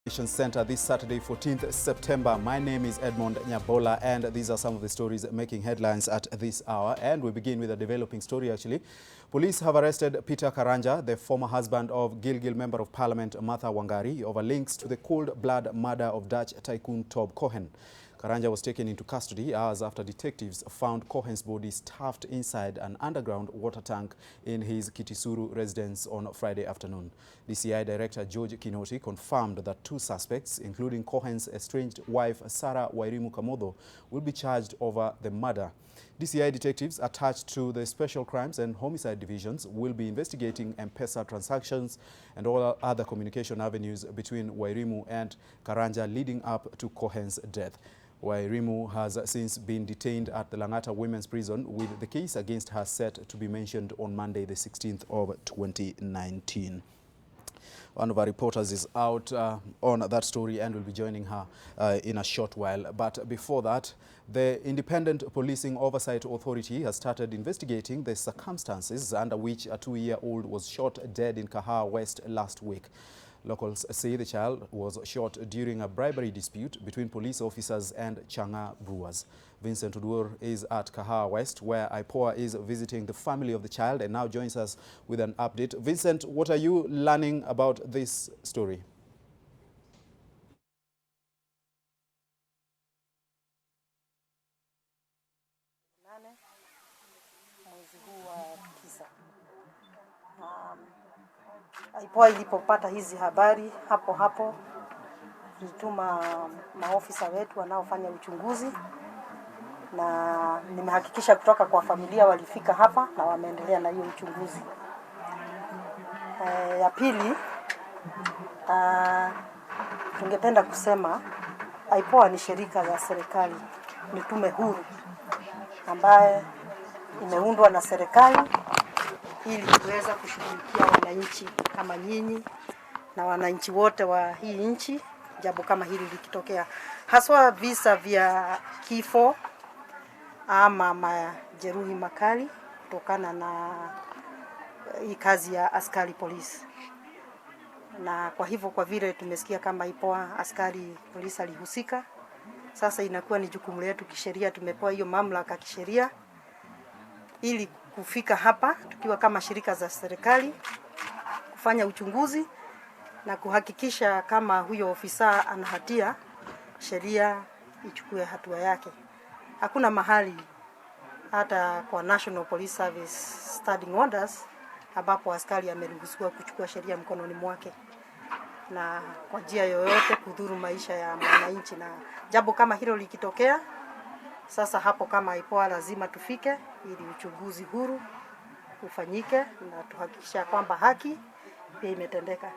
Center this Saturday, 14th September. My name is Edmond Nyabola, and these are some of the stories making headlines at this hour. And we begin with a developing story, actually. Police have arrested Peter Karanja, the former husband of Gilgil Member of Parliament Martha Wangari, over links to the cold-blood murder of Dutch tycoon Tob Cohen. Karanja was taken into custody hours after detectives found Cohen's body stuffed inside an underground water tank in his Kitisuru residence on Friday afternoon. DCI Director George Kinoti confirmed that two suspects, including Cohen's estranged wife Sarah Wairimu Kamodo, will be charged over the murder. DCI detectives attached to the Special Crimes and Homicide Divisions will be investigating M-Pesa transactions and all other communication avenues between Wairimu and Karanja leading up to Cohen's death. Wairimu has since been detained at the Langata Women's Prison, with the case against her set to be mentioned on Monday, the 16th of 2019. One of our reporters is out on that story and will be joining her in a short while. But before that, the Independent Policing Oversight Authority has started investigating the circumstances under which a 2-year-old was shot dead in Kahawa West last week. Locals say the child was shot during a bribery dispute between police officers and Changa brewers. Vincent Udur is at Kahawa West, where IPOA is visiting the family of the child, and now joins us with an update. Vincent, what are you learning about this story? IPOA ilipopata hizi habari hapo ilituma maofisa wetu wanaofanya uchunguzi, na nimehakikisha kutoka kwa familia walifika hapa na wameendelea na hiyo uchunguzi. Ya pili, tungependa kusema IPOA ni shirika la serikali, ni tume huru ambaye imeundwa na serikali ili kuweza kushughulikia wananchi kama nyinyi na wananchi wote wa hii nchi, jambo kama hili likitokea, haswa visa vya kifo ama majeruhi makali kutokana na hii kazi ya askari polisi. Na kwa hivyo, kwa vile tumesikia kama IPOA askari polisi alihusika, sasa inakuwa ni jukumu letu kisheria, tumepewa hiyo mamlaka kisheria ili kufika hapa tukiwa kama shirika za serikali kufanya uchunguzi na kuhakikisha kama huyo ofisa ana hatia, sheria ichukue hatua yake. Hakuna mahali hata kwa National Police Service Standing Orders ambapo askari ameruhusiwa kuchukua sheria mkononi mwake na kwa njia yoyote kudhuru maisha ya mwananchi. Na jambo kama hilo likitokea, sasa hapo kama IPOA lazima tufike ili uchunguzi huru ufanyike na tuhakikisha kwamba haki pia imetendeka.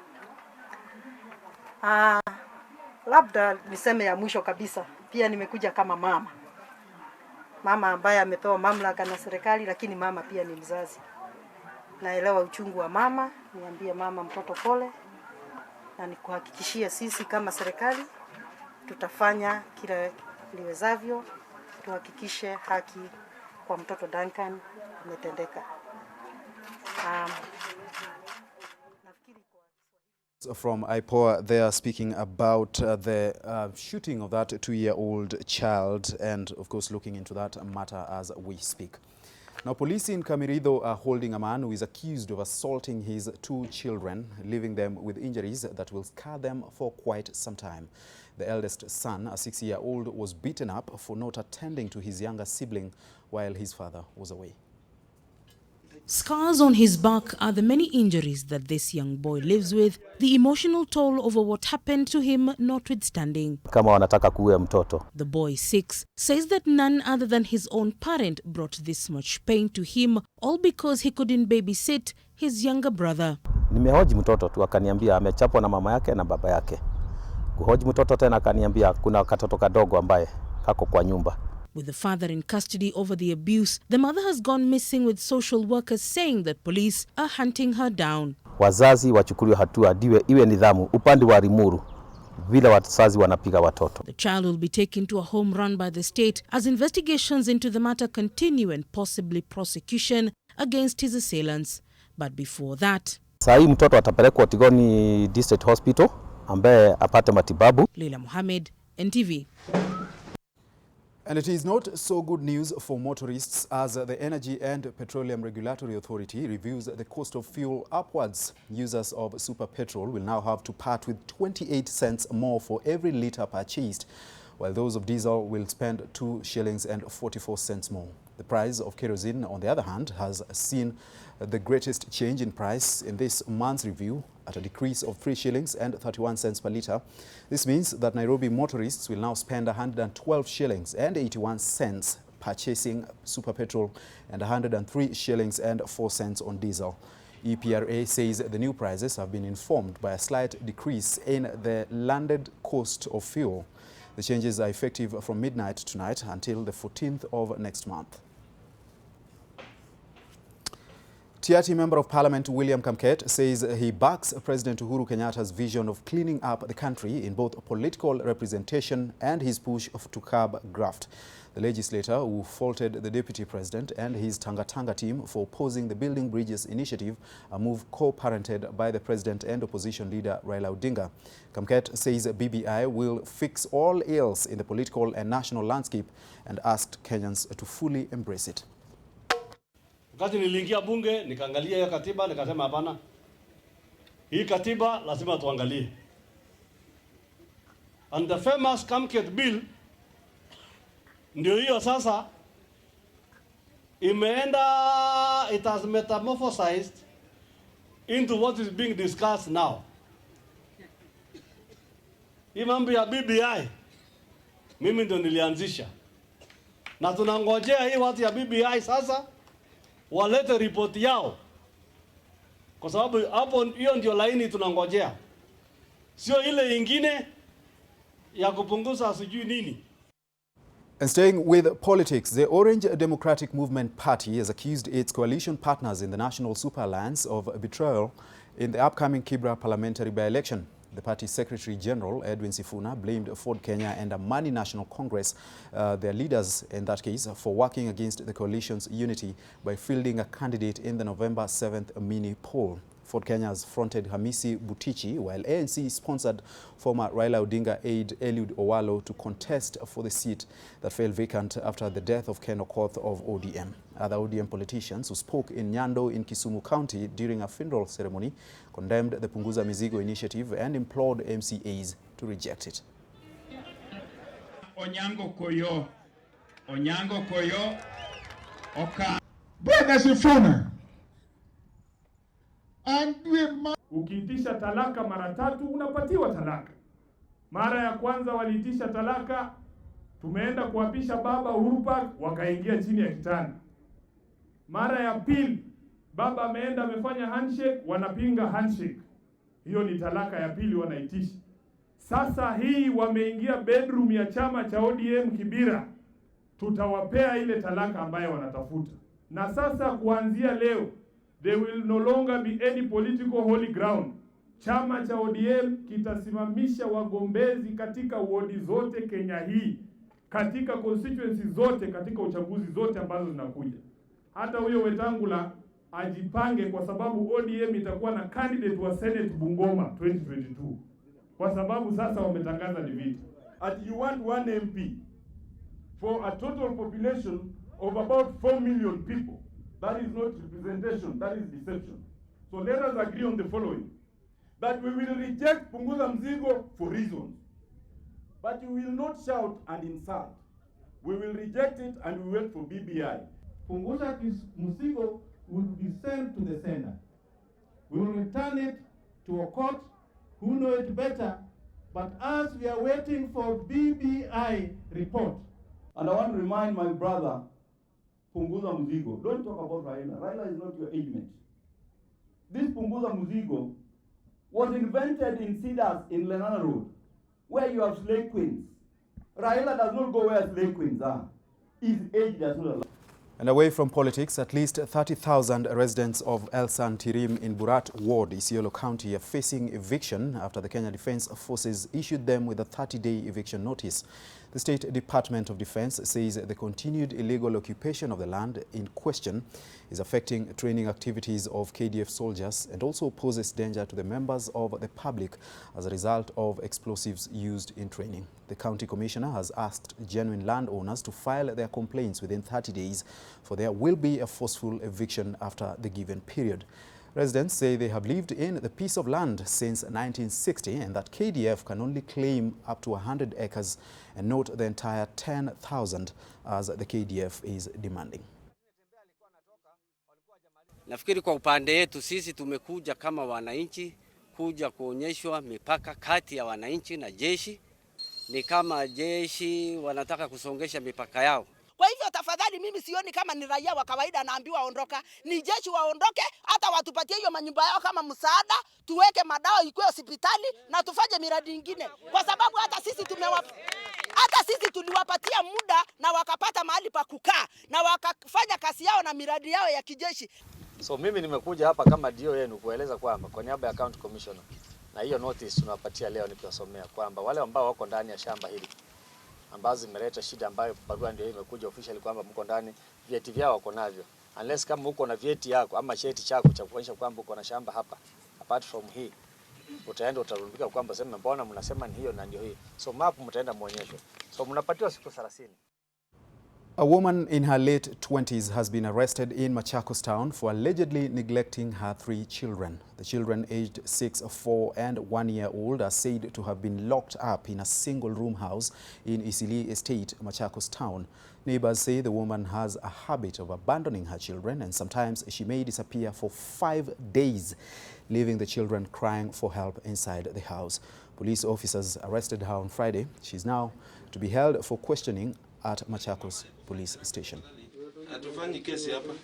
Labda niseme ya mwisho kabisa, pia nimekuja kama mama ambaye amepewa mamlaka na serikali, lakini mama pia ni mzazi. Naelewa uchungu wa mama, niambie mama mtoto pole, na nikuhakikishia sisi kama serikali tutafanya kila liwezavyo tuhakikishe haki kwa mtoto Duncan imetendeka. From IPOA, they are speaking about the shooting of that 2-year-old child, and of course looking into that matter as we speak. Now, police in Kamirido are holding a man who is accused of assaulting his 2 children, leaving them with injuries that will scar them for quite some time. The eldest son, a 6-year-old, was beaten up for not attending to his younger sibling while his father was away. Scars on his back are the many injuries that this young boy lives with, the emotional toll over what happened to him notwithstanding. Kama wanataka kuua mtoto. The boy, 6, says that none other than his own parent brought this much pain to him, all because he couldn't babysit his younger brother. Nimehoji mtoto tu akaniambia amechapwa na mama yake na baba yake. Kuhoji mtoto tena akaniambia kuna katoto kadogo ambaye kako kwa nyumba. With the father in custody over the abuse, the mother has gone missing, with social workers saying that police are hunting her down. Wazazi wachukuliwe hatua, iwe nidhamu upande wa Limuru vile wazazi wanapiga watoto. The child will be taken to a home run by the state as investigations into the matter continue and possibly prosecution against his assailants. But before that, Sasa hii mtoto atapelekwa Tigoni District Hospital ambaye apate matibabu. Leila Mohamed, NTV. And it is not so good news for motorists as the Energy and Petroleum Regulatory Authority reviews the cost of fuel upwards. Users of super petrol will now have to part with 28 cents more for every litre purchased, while those of diesel will spend 2 shillings and 44 cents more. The price of kerosene, on the other hand, has seen the greatest change in price in this month's review at a decrease of 3 shillings and 31 cents per litre. This means that Nairobi motorists will now spend 112 shillings and 81 cents purchasing super petrol and 103 shillings and 4 cents on diesel. EPRA says the new prices have been informed by a slight decrease in the landed cost of fuel. The changes are effective from midnight tonight until the 14th of next month. TRT Member of Parliament William Kamket says he backs President Uhuru Kenyatta's vision of cleaning up the country in both political representation and his push to curb graft. The legislator who faulted the Deputy President and his Tanga team for opposing the Building Bridges initiative, a move co-parented by the President and opposition leader Raila Odinga. Kamket says BBI will fix all ills in the political and national landscape and asked Kenyans to fully embrace it. Wakati niliingia bunge nikaangalia hiyo katiba nikasema hapana. Hii katiba lazima tuangalie. And the famous Kamket bill ndio hiyo sasa imeenda, it has metamorphosized into what is being discussed now. Hii mambo ya BBI mimi ndio nilianzisha. Na tunangojea hii watu ya BBI sasa walete ripoti yao, kwa sababu hapo hiyo ndio laini tunangojea, sio ile ingine ya kupunguza sijui nini. And staying with politics, the Orange Democratic Movement Party has accused its coalition partners in the National Super Alliance of betrayal in the upcoming Kibra parliamentary by-election. The party's Secretary General, Edwin Sifuna, blamed Ford Kenya and Amani National Congress, their leaders in that case, for working against the coalition's unity by fielding a candidate in the November 7th mini poll. Ford Kenya has fronted Hamisi Butichi, while ANC sponsored former Raila Odinga aide Eliud Owalo to contest for the seat that fell vacant after the death of Ken Okoth of ODM. Other ODM politicians who spoke in Nyando in Kisumu County during a funeral ceremony condemned the Punguza Mizigo initiative and implored MCAs to reject it. Onyango Koyo, Oka. Brother Sifuna. Ukiitisha talaka mara 3 unapatiwa talaka. Mara ya kwanza waliitisha talaka, tumeenda kuapisha baba Uhuru Park, wakaingia chini ya kitanda. Mara ya pili baba ameenda amefanya handshake, wanapinga handshake. Hiyo ni talaka ya pili wanaitisha. Sasa hii wameingia bedroom ya chama cha ODM Kibira, tutawapea ile talaka ambayo wanatafuta. Na sasa kuanzia leo there will no longer be any political holy ground. Chama cha ODM kitasimamisha wagombezi katika wodi zote Kenya hii, katika constituency zote, katika uchaguzi zote ambazo zinakuja. Hata huyo Wetangula ajipange, kwa sababu ODM itakuwa na candidate wa Senate Bungoma 2022. Kwa sababu sasa wametangaza ni vita. And you want one MP for a total population of about 4 million people. That is not representation, that is deception. So let us agree on the following. That we will reject Punguza Mzigo for reasons. But we will not shout and insult. We will reject it and we wait for BBI. Punguza Mzigo will be sent to the Senate. We will return it to a court who know it better. But as we are waiting for BBI report. And I want to remind my brother, Punguza Mzigo, don't talk about Raila. Raila is not your age mate. This Punguza Mzigo was invented in Cedars in Lenana Road, where you have slave queens. Raila does not go where slave queens are. His age does not allow. And away from politics, at least 30,000 residents of El San Tirim in Burat Ward, Isiolo County, are facing eviction after the Kenya Defence Forces issued them with a 30-day eviction notice. The State Department of Defence says the continued illegal occupation of the land in question is affecting training activities of KDF soldiers and also poses danger to the members of the public as a result of explosives used in training. The County Commissioner has asked genuine landowners to file their complaints within 30 days, for there will be a forceful eviction after the given period. Residents say they have lived in the piece of land since 1960 and that KDF can only claim up to 100 acres and not the entire 10,000 as the KDF is demanding. Nafikiri kwa upande yetu sisi tumekuja kama wananchi kuja kuonyeshwa mipaka kati ya wananchi na jeshi. Ni kama jeshi wanataka kusongesha mipaka yao. Kwa hivyo tafadhali, mimi sioni kama ni raia wa kawaida naambiwa ondoka. Ni jeshi waondoke, hata watupatie hiyo manyumba yao kama msaada, tuweke madawa ikuwe hospitali na tufanye miradi mingine. Kwa sababu hata sisi tuliwapatia muda na wakapata mahali pa kukaa na wakafanya kazi yao na miradi yao ya kijeshi. So mimi nimekuja hapa kama dio yenu kueleza kwamba kwa niaba ya County Commissioner na hiyo notice tunawapatia leo nikiwasomea kwamba wale ambao wako ndani ya shamba hili ambazo zimeleta shida ambayo barua ndio imekuja officially kwamba mko ndani, vyeti vyao wako navyo. Unless kama uko na vyeti yako ama cheti chako cha kuonyesha kwamba uko na shamba hapa, apart from hii, utaenda utarudika kwamba sema mbona mnasema ni hiyo na ndio hii. So map mtaenda muonyesho. So mnapatiwa siku 30. A woman in her late 20s has been arrested in Machakos town for allegedly neglecting her 3 children. The children aged 6, 4 and 1 year old are said to have been locked up in a single-room house in Isili Estate, Machakos town. Neighbors say the woman has a habit of abandoning her children and sometimes she may disappear for 5 days, leaving the children crying for help inside the house. Police officers arrested her on Friday. She's now to be held for questioning at Machakos police station. Hatufanyi kesi hapa.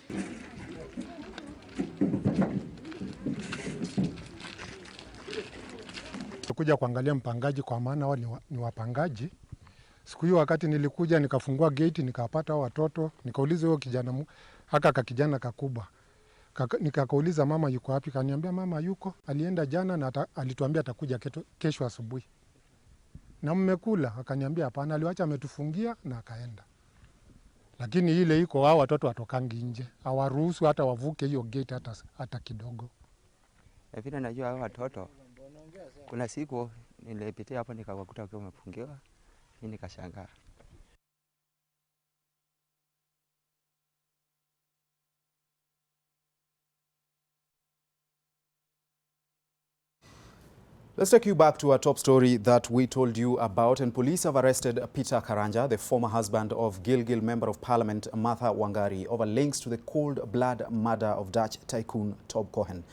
Kuja kuangalia mpangaji kwa maana wao ni wapangaji. Siku hiyo wakati nilikuja nikafungua gate nikapata watoto, nikauliza huyo kijana haka kijana kakubwa. Nikakauliza mama yuko wapi? Kaniambia mama yuko, alienda jana na alituambia atakuja kesho asubuhi. Na mmekula? Akaniambia hapana, aliwacha ametufungia na akaenda. Lakini ile iko wao watoto watokangi nje. Hawaruhusu hata wavuke hiyo gate hata kidogo. Vile najua hao watoto, kuna siku nilipitia hapo nikawakuta wakiwa wamefungiwa, mimi nikashangaa. Let's take you back to our top story that we told you about, and police have arrested Peter Karanja, the former husband of Gilgil Member of Parliament Martha Wangari, over links to the cold-blood murder of Dutch tycoon Tob Cohen.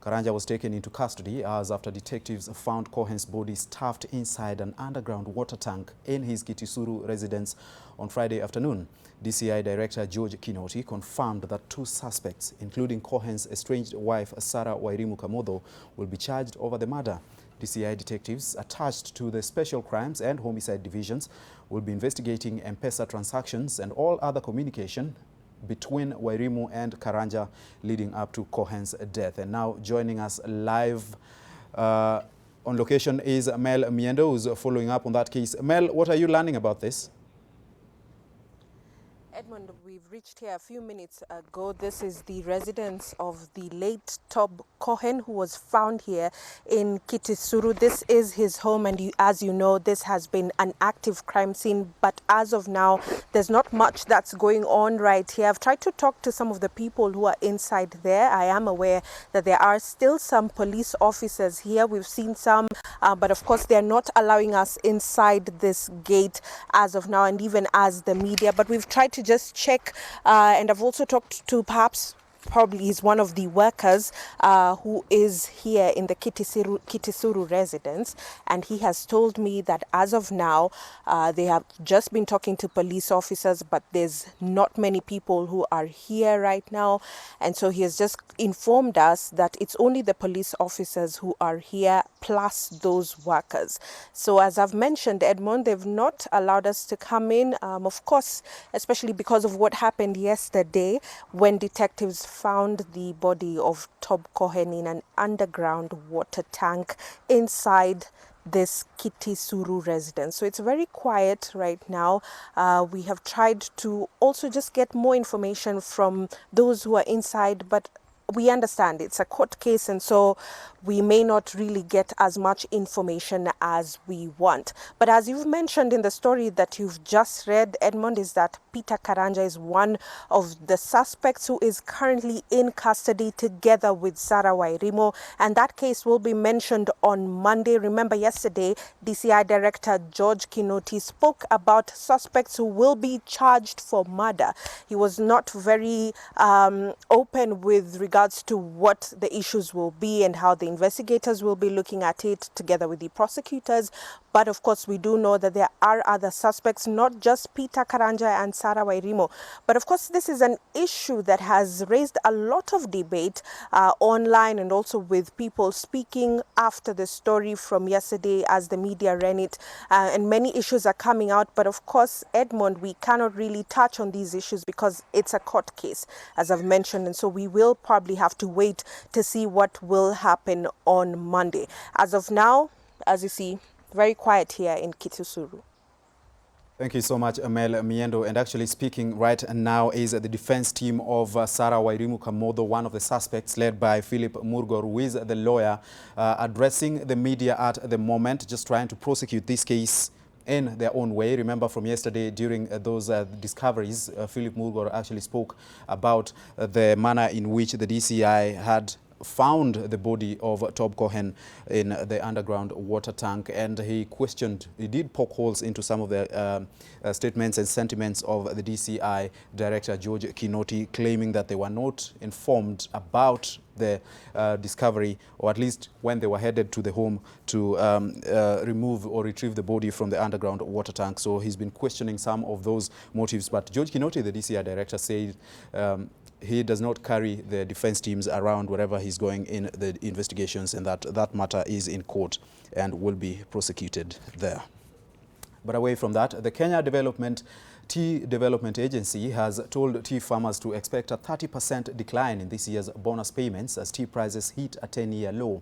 Karanja was taken into custody hours after detectives found Cohen's body stuffed inside an underground water tank in his Kitisuru residence on Friday afternoon. DCI Director George Kinoti confirmed that 2 suspects, including Cohen's estranged wife Sarah Wairimu Kamodho, will be charged over the murder. DCI detectives attached to the Special Crimes and Homicide Divisions will be investigating M-Pesa transactions and all other communication between Wairimu and Karanja leading up to Cohen's death. And now joining us live on location is Mel Miendo, who's following up on that case. Mel, what are you learning about this? Edmond, we've reached here a few minutes ago. This is the residence of the late Tob Cohen, who was found here in Kitisuru. This is his home, and as you know, this has been an active crime scene. But as of now, there's not much that's going on right here. I've tried to talk to some of the people who are inside there. I am aware that there are still some police officers here. We've seen some, but of course, they're not allowing us inside this gate as of now, and even as the media. But we've tried to just check, and I've also talked to perhaps probably he's one of the workers who is here in the Kitisuru residence, and he has told me that as of now they have just been talking to police officers, but there's not many people who are here right now, and so he has just informed us that it's only the police officers who are here plus those workers. So as I've mentioned, Edmond, they've not allowed us to come in, of course, especially because of what happened yesterday when detectives found the body of Tob Cohen in an underground water tank inside this Kitisuru residence. So it's very quiet right now. We have tried to also just get more information from those who are inside, but we understand it's a court case, and so we may not really get as much information as we want. But as you've mentioned in the story that you've just read, Edmond, is that Peter Karanja is one of the suspects who is currently in custody together with Sarah Wairimo, and that case will be mentioned on Monday. Remember, yesterday, DCI Director George Kinoti spoke about suspects who will be charged for murder. He was not very open with regards to what the issues will be and how the investigators will be looking at it together with the prosecutors. But of course, we do know that there are other suspects, not just Peter Karanja and Sarah Wairimo. But of course, this is an issue that has raised a lot of debate online, and also with people speaking after the story from yesterday as the media ran it. And many issues are coming out. But of course, Edmond, we cannot really touch on these issues because it's a court case, as I've mentioned. And so we will probably have to wait to see what will happen on Monday. As of now, as you see, very quiet here in Kitisuru. Thank you so much, Amel Miendo. And actually speaking right now is the defense team of Sarah Wairimu Kamodo, one of the suspects, led by Philip Murgor, who is the lawyer addressing the media at the moment, just trying to prosecute this case in their own way. Remember from yesterday, during those discoveries, Philip Murgor actually spoke about the manner in which the DCI had found the body of Tob Cohen in the underground water tank, and he did poke holes into some of the statements and sentiments of the DCI Director George Kinoti, claiming that they were not informed about the discovery, or at least when they were headed to the home to remove or retrieve the body from the underground water tank. So he's been questioning some of those motives. But George Kinoti, the DCI Director, said he does not carry the defense teams around wherever he's going in the investigations, and that matter is in court and will be prosecuted there. But away from that, the Kenya Tea Development Agency has told tea farmers to expect a 30% decline in this year's bonus payments as tea prices hit a 10-year low.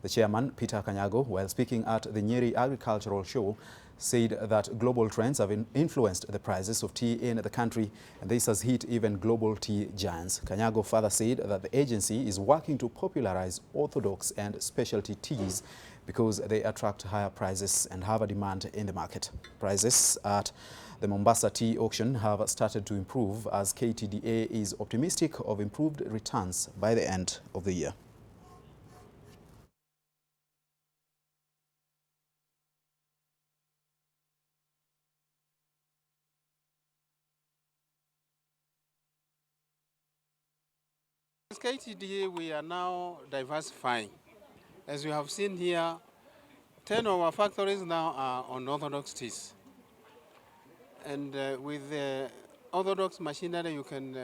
The chairman, Peter Kanyago, while speaking at the Nyeri Agricultural Show, said that global trends have influenced the prices of tea in the country, and this has hit even global tea giants. Kanyago further said that the agency is working to popularize orthodox and specialty teas because they attract higher prices and have a demand in the market. Prices at the Mombasa tea auction have started to improve as KTDA is optimistic of improved returns by the end of the year. As KTDA, we are now diversifying. As you have seen here, 10 of our factories now are on orthodox teas. And with the orthodox machinery, you can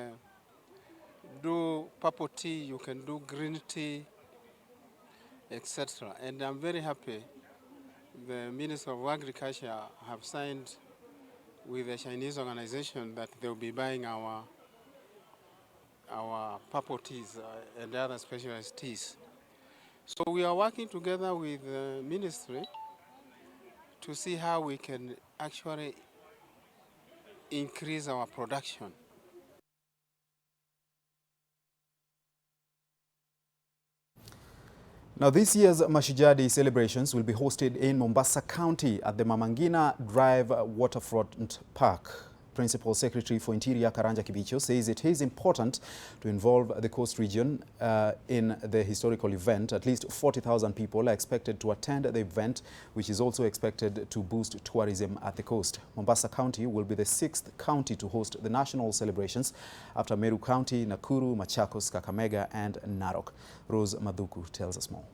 do purple tea, you can do green tea, etc. And I'm very happy the Minister of Agriculture have signed with a Chinese organization that they'll be buying our purple teas and other specialized teas. So we are working together with the ministry to see how we can actually increase our production. Now, this year's Mashujaa Day celebrations will be hosted in Mombasa County at the Mama Ngina Drive Waterfront Park. Principal Secretary for Interior Karanja Kibicho says it is important to involve the coast region in the historical event. At least 40,000 people are expected to attend the event, which is also expected to boost tourism at the coast. Mombasa County will be the 6th county to host the national celebrations after Meru County, Nakuru, Machakos, Kakamega and Narok. Rose Madhuku tells us more.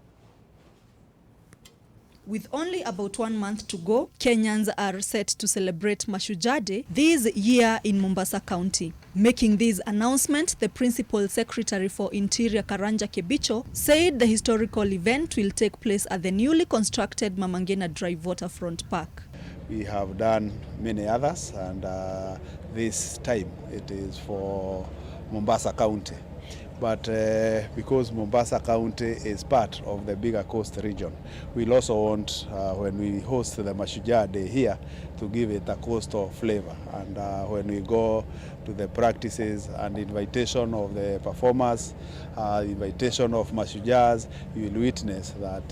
With only about 1 month to go, Kenyans are set to celebrate Mashujaa Day this year in Mombasa County. Making this announcement, the Principal Secretary for Interior Karanja Kibicho said the historical event will take place at the newly constructed Mama Ngina Drive Waterfront Park. We have done many others, and this time it is for Mombasa County. But because Mombasa County is part of the bigger coast region, we'll also want, when we host the Mashujaa Day here, to give it a coastal flavor. And when we go to the practices and invitation of the performers, invitation of Mashujaas, you will witness that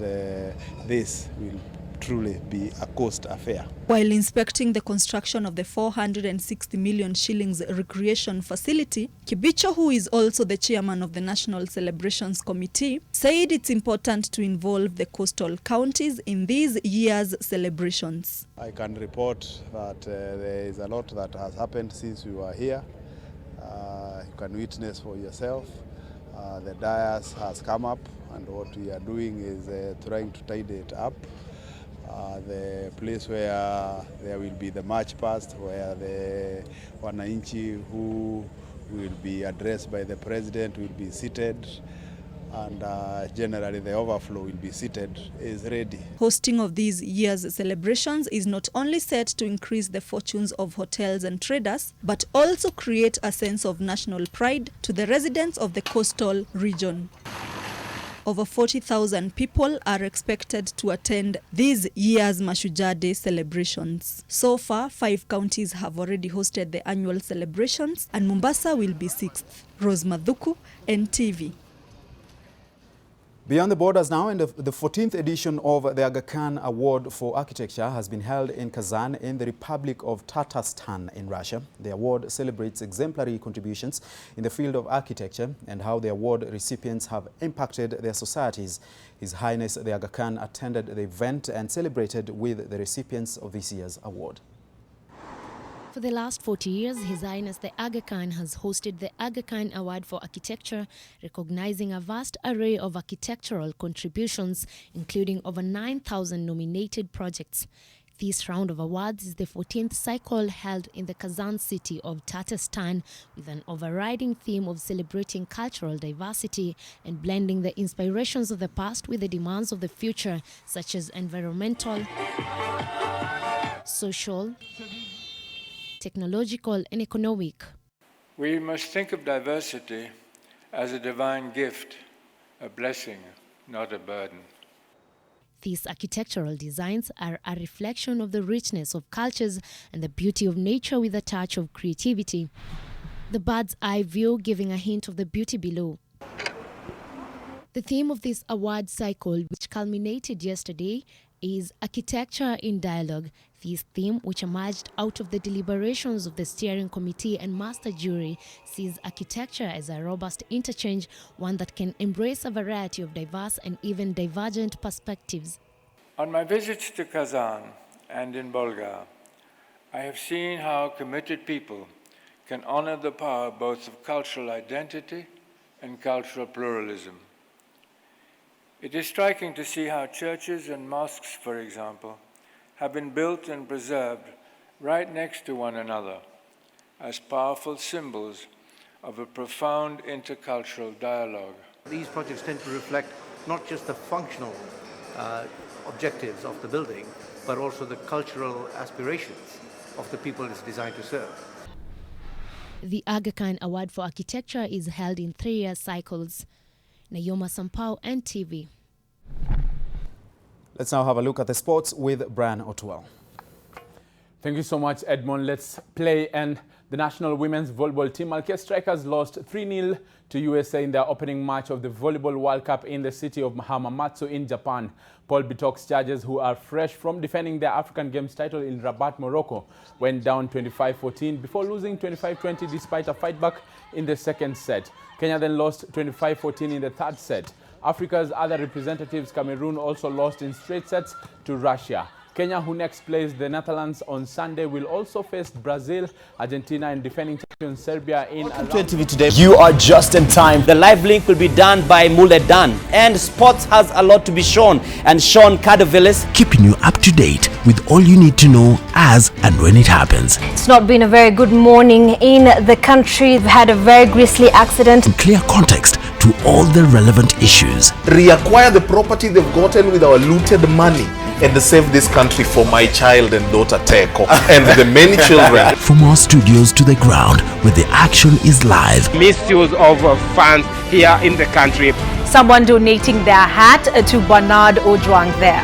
this will truly be a coast affair. While inspecting the construction of the 460 million shillings recreation facility, Kibicho, who is also the chairman of the National Celebrations Committee, said it's important to involve the coastal counties in this year's celebrations. I can report that there is a lot that has happened since we were here. You can witness for yourself. The dais has come up, and what we are doing is trying to tidy it up. The place where there will be the march past, where the wananchi who will be addressed by the president will be seated, and generally the overflow will be seated, is ready. Hosting of these year's celebrations is not only set to increase the fortunes of hotels and traders, but also create a sense of national pride to the residents of the coastal region. Over 40,000 people are expected to attend this year's Mashujaa Day celebrations. So far, 5 counties have already hosted the annual celebrations, and Mombasa will be 6th. Rose Madhuku, NTV. Beyond the borders now, and the 14th edition of the Aga Khan Award for Architecture has been held in Kazan in the Republic of Tatarstan in Russia. The award celebrates exemplary contributions in the field of architecture and how the award recipients have impacted their societies. His Highness the Aga Khan attended the event and celebrated with the recipients of this year's award. For the last 40 years, His Highness the Aga Khan has hosted the Aga Khan Award for Architecture, recognizing a vast array of architectural contributions, including over 9,000 nominated projects. This round of awards is the 14th cycle held in the Kazan city of Tatarstan, with an overriding theme of celebrating cultural diversity and blending the inspirations of the past with the demands of the future, such as environmental, social, technological and economic. We must think of diversity as a divine gift, a blessing, not a burden. These architectural designs are a reflection of the richness of cultures and the beauty of nature with a touch of creativity. The bird's eye view giving a hint of the beauty below. The theme of this award cycle, which culminated yesterday, is Architecture in Dialogue. This theme, which emerged out of the deliberations of the steering committee and master jury, sees architecture as a robust interchange, one that can embrace a variety of diverse and even divergent perspectives. On my visits to Kazan and in Bulgar, I have seen how committed people can honor the power both of cultural identity and cultural pluralism. It is striking to see how churches and mosques, for example, have been built and preserved right next to one another as powerful symbols of a profound intercultural dialogue. These projects tend to reflect not just the functional objectives of the building, but also the cultural aspirations of the people it's designed to serve. The Aga Khan Award for Architecture is held in 3-year cycles. Nayoma Sampao, NTV. Let's now have a look at the sports with Brian Otuel. Thank you so much, Edmond. Let's play and The national women's volleyball team Malkia Strikers lost 3-0 to USA in their opening match of the Volleyball World Cup in the city of Hamamatsu in Japan. Paul Bitok's Chargers, who are fresh from defending their African Games title in Rabat, Morocco, went down 25-14 before losing 25-20 despite a fight back in the second set. Kenya then lost 25-14 in the third set. Africa's other representatives, Cameroon, also lost in straight sets to Russia. Kenya, who next plays the Netherlands on Sunday, will also face Brazil, Argentina, and defending champion Serbia in Welcome to NTV today. You are just in time. The live link will be done by Muledan, and sports has a lot to be shown. And Sean Cardovillis, keeping you up to date with all you need to know as and when it happens. It's not been a very good morning in the country. We've had a very grisly accident. And clear context to all the relevant issues. Reacquire the property they've gotten with our looted money and save this country for my child and daughter Teko and the many children. From our studios to the ground where the action is live. Misuse of funds here in the country. Someone donating their hat to Bernard Ojwang there.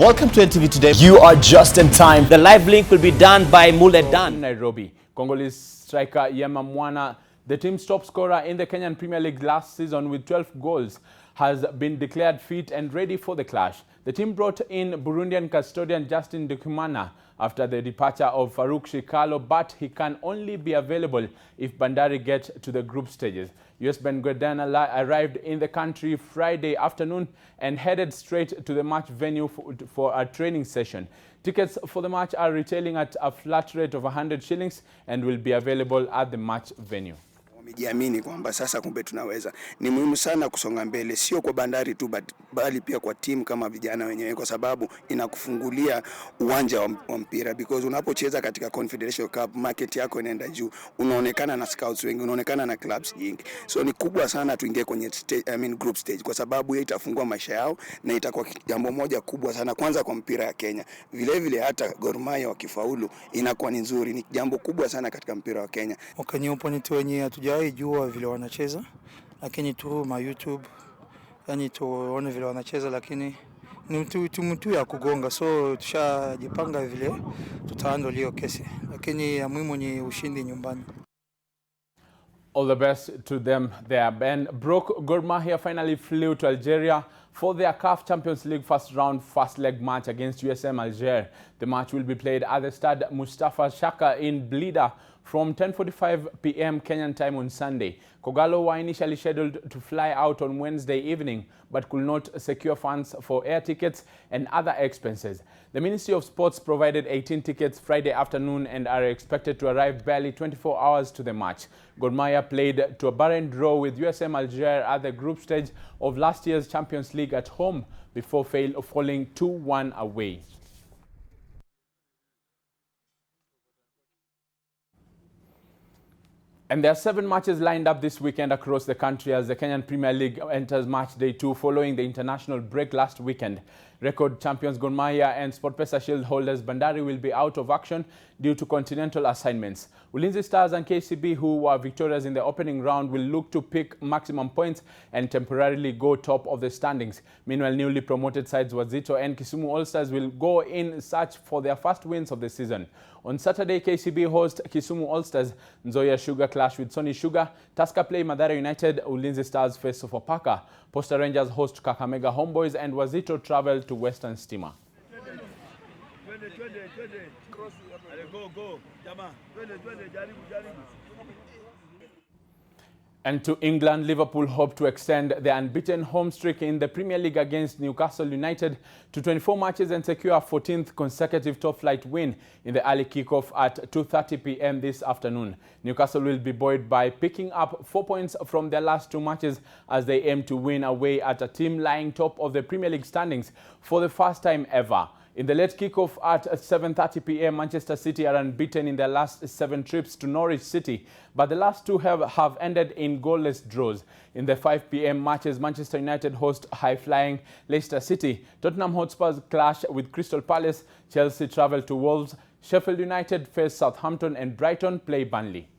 welcome to NTV today. You are just in time. The live link will be done by Muledan. Nairobi. Congolese striker Yema Mwana, the team's top scorer in the Kenyan Premier League last season with 12 goals, has been declared fit and ready for the clash. The team brought in Burundian custodian Justin Dukumana after the departure of Farouk Shikalo, but he can only be available if Bandari get to the group stages. US Ben Guedana arrived in the country Friday afternoon and headed straight to the match venue for a training session. Tickets for the match are retailing at a flat rate of 100 shillings and will be available at the match venue. Wamejiamini kwamba sasa kumbe tunaweza. Ni muhimu sana kusonga mbele, sio kwa Bandari tu bali pia kwa timu kama vijana wenyewe, kwa sababu inakufungulia uwanja wa mpira, because unapocheza katika Confederation Cup market yako inaenda juu, unaonekana na scouts wengi, unaonekana na clubs nyingi. So ni kubwa sana tuingie kwenye group stage, kwa sababu hiyo itafungua maisha yao na itakuwa jambo moja kubwa sana kwanza kwa mpira ya Kenya. Vile vile hata Gor Mahia wakifaulu inakuwa ni nzuri, ni jambo kubwa sana katika mpira wa Kenya. Wakenya opponent wenyewe hatujawahi jua vile wanacheza, lakini tu YouTube yani tuone vile wanacheza, lakini ni mtu ya kugonga, so tushajipanga vile tutahandle hiyo kesi, lakini ya muhimu ni ushindi nyumbani. All the best to them there. Ben broke Gor Mahia finally flew to Algeria for their CAF Champions League first leg match against USM Alger. The match will be played at the Stade Mustafa Shaka in Blida from 10:45 p.m. Kenyan time on Sunday. Kogalo were initially scheduled to fly out on Wednesday evening, but could not secure funds for air tickets and other expenses. The Ministry of Sports provided 18 tickets Friday afternoon and are expected to arrive barely 24 hours to the match. Gor Mahia played to a barren draw with USM Alger at the group stage of last year's Champions League at home before falling 2-1 away. And there are 7 matches lined up this weekend across the country as the Kenyan Premier League enters match day 2 following the international break last weekend. Record champions Gor Mahia and SportPesa Shield holders Bandari will be out of action due to continental assignments. Ulinzi Stars and KCB, who were victorious in the opening round, will look to pick maximum points and temporarily go top of the standings. Meanwhile, newly promoted sides Wazito and Kisumu All-Stars will go in search for their first wins of the season. On Saturday, KCB host Kisumu All-Stars, Nzoia Sugar clash with Sony Sugar, Tusker play Mathare United, Ulinzi Stars face Sofapaka, Posta Rangers host Kakamega Homeboys, and Wazito travel to Western Stima. And to England, Liverpool hope to extend their unbeaten home streak in the Premier League against Newcastle United to 24 matches and secure a 14th consecutive top-flight win in the early kickoff at 2:30 p.m. this afternoon. Newcastle will be buoyed by picking up 4 points from their last 2 matches as they aim to win away at a team lying top of the Premier League standings for the first time ever. In the late kickoff at 7:30 p.m., Manchester City are unbeaten in their last 7 trips to Norwich City, but the last 2 have ended in goalless draws. In the 5 p.m. matches, Manchester United host high-flying Leicester City, Tottenham Hotspurs clash with Crystal Palace, Chelsea travel to Wolves, Sheffield United face Southampton, and Brighton play Burnley.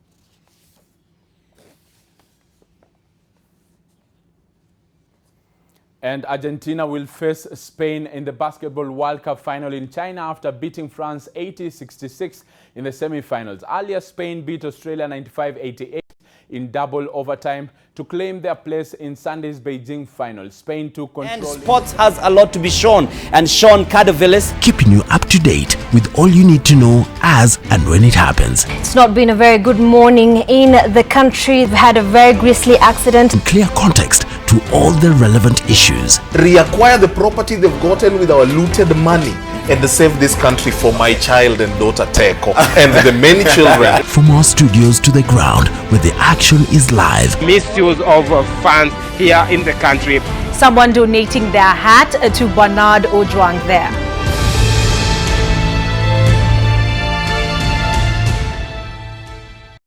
And Argentina will face Spain in the Basketball World Cup final in China after beating France 80-66 in the semi-finals. Earlier, Spain beat Australia 95-88 in double overtime to claim their place in Sunday's Beijing final. Spain took control. And sports has a lot to be shown, and Sean Cardovillis keeping you up to date with all you need to know as and when it happens. It's not been a very good morning in the country. We've had a very grisly accident. In clear context to all the relevant issues. Reacquire the property they've gotten with our looted money and save this country for my child and daughter Teko and the many children. From our studios to the ground where the action is live. Misuse of funds here in the country. Someone donating their hat to Bernard Ojwang there.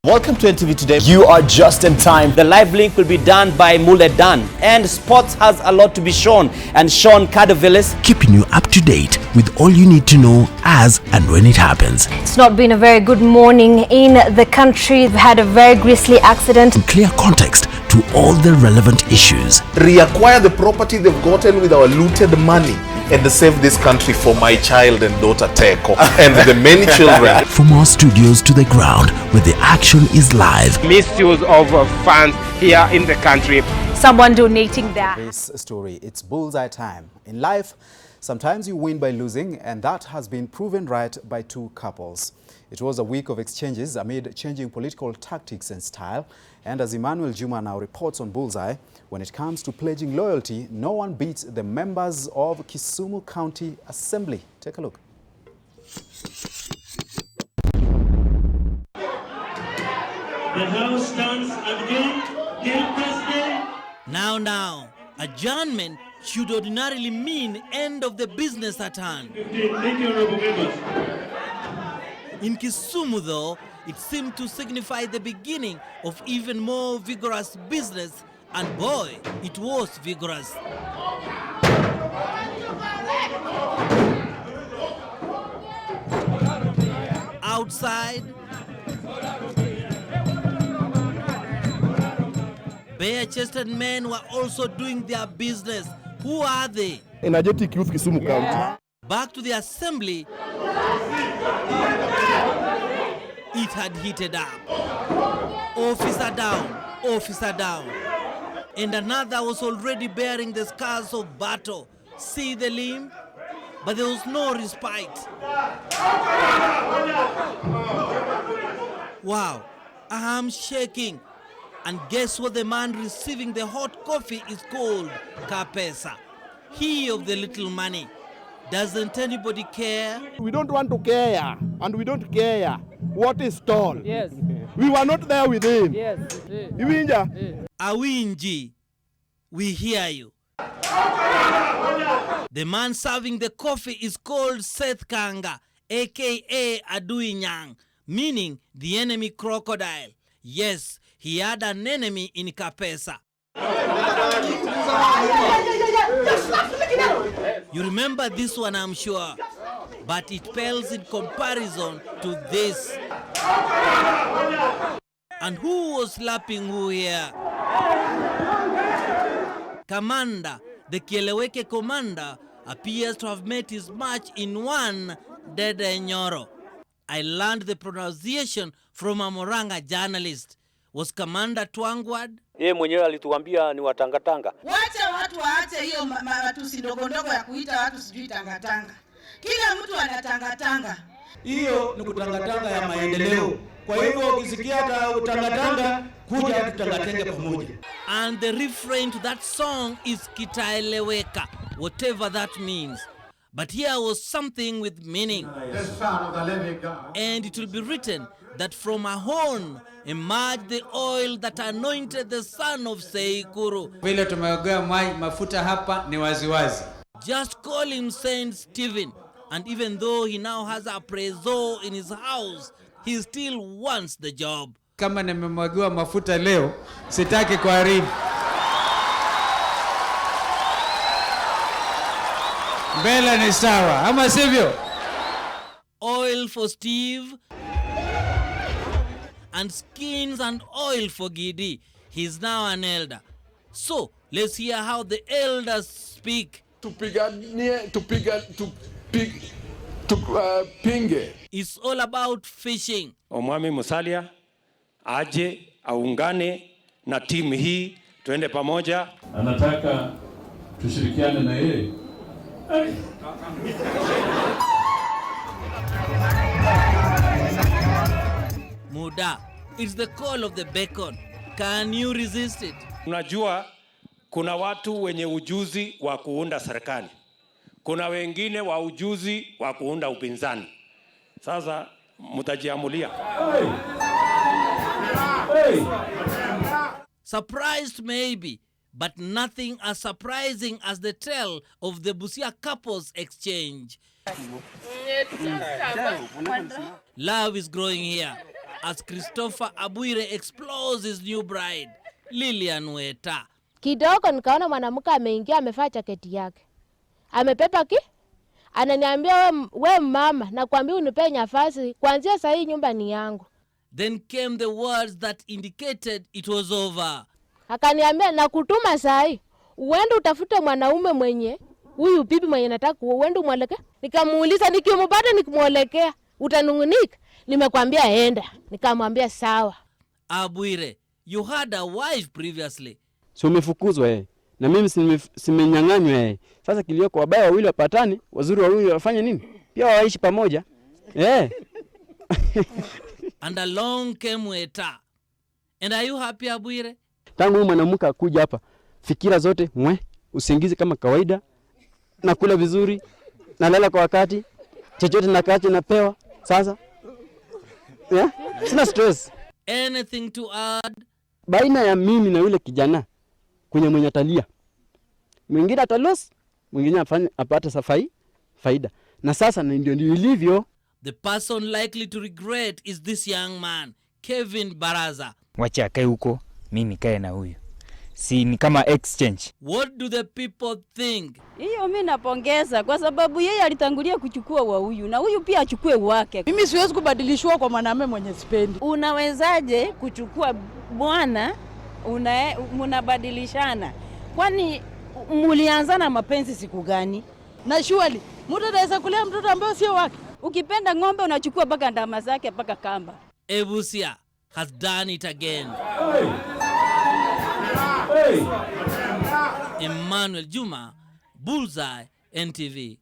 Welcome to NTV Today. You are just in time. The live link will be done by Dan, and sports has a lot to be shown, and Sean Cardovillis keeping you up to date with all you need to know as and when it happens. It's not been a very good morning in the country. We've had a very grisly accident. In clear context to all the relevant issues. Reacquire the property they've gotten with our looted money and save this country for my child and daughter Teko and the many children. From our studios to the ground where the action is live. Misuse of funds here in the country. Someone donating their... This story, it's bullseye time. In life, sometimes you win by losing, and that has been proven right by two couples. It was a week of exchanges amid changing political tactics and style. And as Emmanuel Juma now reports on Bullseye, when it comes to pledging loyalty, no one beats the members of Kisumu County Assembly. Take a look. The House stands adjourned. Now, adjournment should ordinarily mean end of the business at hand. Thank you, honorable members. In Kisumu, though, it seemed to signify the beginning of even more vigorous business, and boy, it was vigorous. Outside, bare-chested men were also doing their business. Who are they? Energetic Youth Kisumu County. Back to the assembly, it had heated up. Officer down. And another was already bearing the scars of battle. See the limb? But there was no respite. Wow, I'm shaking. And guess what the man receiving the hot coffee is called? Kapesa. He of the little money. Doesn't anybody care? We don't want to care, and we don't care what is tall. Yes. We were not there with him. Yes. Iwinja. Awinji, we hear you. The man serving the coffee is called Seth Kanga, aka Adui Nyang, meaning the enemy crocodile. Yes, he had an enemy in Kapesa. You remember this one, I'm sure, but it pales in comparison to this. And who was slapping who here? Commander, the Kieleweke commander, appears to have met his match in one Dede Nyoro. I learned the pronunciation from a Moranga journalist. Was Commander Twangwad? Yeye mwenyewe alituambia ni watangatanga. Wacha watu waache hiyo matusi ndogo ndogo ya kuita watu sijui tangatanga. Kila mtu anatangatanga. Hiyo ni kutangatanga ya maendeleo. Kwa hivyo ukisikia tangatanga, kuja tutangatenge pamoja. And the refrain to that song is Kitaeleweka, whatever that means. But here was something with meaning. The son of the living God. And it will be written that from a horn emerged the oil that anointed the son of Seikuru. Vile tumeogea mafuta hapa ni waziwazi. Just call him Saint Stephen. And even though he now has a prezo in his house, he still wants the job. Kama nimemwagiwa mafuta leo, sitaki kuharibu. Mbele ni sawa, ama sivyo? Oil for Steve and skins and oil for Gidi. He's now an elder. So Let's hear how the elders speak. Pinge. It's all about fishing. Omwami Musalia aje aungane na timu hii tuende pamoja. Anataka tushirikiane na yeye. Muda, it's the call of the beacon. Can you resist it? Unajua kuna watu wenye ujuzi wa kuunda serikali. Kuna wengine wa ujuzi wa kuunda upinzani. Sasa mtajiamulia. Surprised maybe, but nothing as surprising as the tale of the Busia couples exchange. Love is growing here as Christopher Abuire explores his new bride, Lilian Weta. Kidogo nikaona mwanamke ameingia amevaa jaketi yake. Amepepa ananiambia we mama na kuambia unipe nafasi kuanzia sasa hii nyumba ni yangu. Then came the words that indicated it was over. Akaniambia nakutuma sasa hii uende utafute mwanaume mwenye huyu bibi mwenye nataka uende mwelekea. Nikamuuliza nikimpata nikimwelekea utanungunika? Nimekwambia enda. Nikamwambia sawa. Abuire, you had a wife previously. So umefukuzwa na mimi simenyang'anywa Sasa kilio kwa wabaya wawili wapatane, wazuri wawili wafanye nini? Pia waishi pamoja. And along came Weta. And are you happy, Abuire? Tangu mwanamke akuja hapa, fikira zote usingizi kama kawaida, nakula vizuri, nalala kwa wakati, chochote nakacho napewa. Sasa sina stress. Anything to add? Baina ya mimi na yule kijana kwenye mwenye atalia, mwingine atalos, mwingine apate faida. Na sasa ndio ilivyo. The person likely to regret is this young man, Kevin Baraza. Wacha akae huko, mimi nikae na huyu. Si ni kama exchange. What do the people think? Hiyo mimi napongeza kwa sababu yeye alitangulia kuchukua wa huyu na huyu pia achukue wake. Mimi siwezi kubadilishwa kwa mwanamume mwenye sipendi. Unawezaje kuchukua bwana mnabadilishana? Kwani mulianzana mapenzi siku gani? Na surely mtu anaweza kulea mtoto ambaye sio wake. Ukipenda ng'ombe unachukua mpaka ndama zake mpaka kamba. Busia has done it again. Emmanuel Juma, Bullseye, NTV.